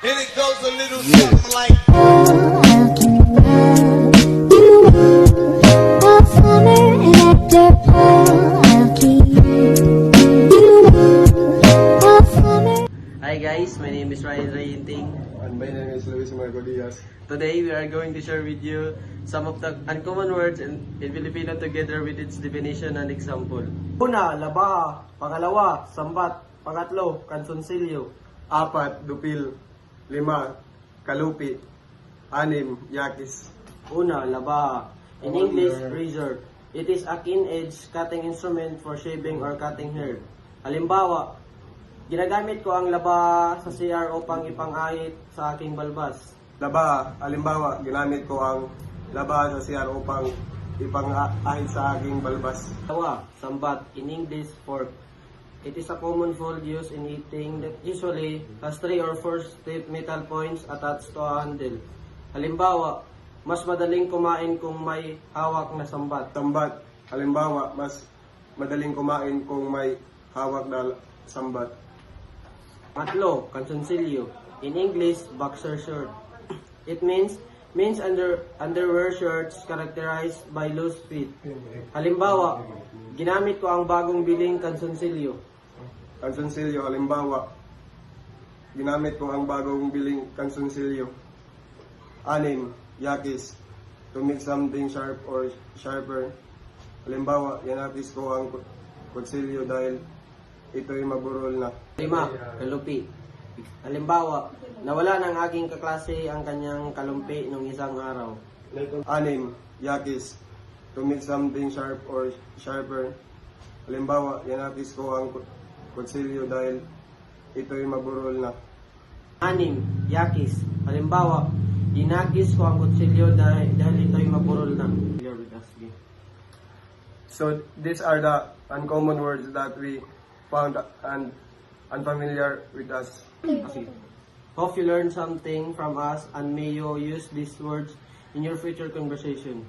And it goes a little something like. Hi guys, my name is Ryan Rayinting. And my name is Luis Marco Diaz. Today we are going to share with you some of the uncommon words in Filipino together with its definition and example. Una, labaha. Pangalawa, sambat. Pangatlo, kansunsilyo. Apat, dupil. Lima, kalupi. Anim, yakis. Una, labaha. In English, razor. It is a keen-edged cutting instrument for shaving or cutting hair. Halimbawa, ginagamit ko ang laba sa CR upang ipangahit sa aking balbas. Laba, halimbawa, ginamit ko ang laba sa CR upang ipangahit sa aking balbas. Tawa, sambat. In English, fork. It is a common food used in eating that usually has 3 or 4 stiff metal points attached to a handle. Halimbawa, mas madaling kumain kung may hawak na sambat. Sambat, halimbawa, mas madaling kumain kung may hawak na sambat. Matlo, kansunsilyo. In English, boxer short. It means underwear shirts characterized by loose fit. Halimbawa, ginamit ko ang bagong biling kansunsilyo. Kansunsilyo, halimbawa, ginamit ko ang bagong biling kansunsilyo. Anim, yakis, to make something sharp or sharper. Halimbawa, yanakis ko ang kutsilyo dahil ito'y maburol na. 5. Kalupi. Halimbawa, nawala ng aking kaklase ang kanyang kalumpi nung isang araw. 6. Yakis, to make something sharp or sharper. Halimbawa, yanakis ko ang kutsilyo dahil ito'y maburol na. 6. Yakis. Halimbawa, ginakis ko ang kutsilyo dahil ito'y maburol na. So, these are the uncommon words that we found and unfamiliar with us. Hope you learned something from us and may you use these words in your future conversation.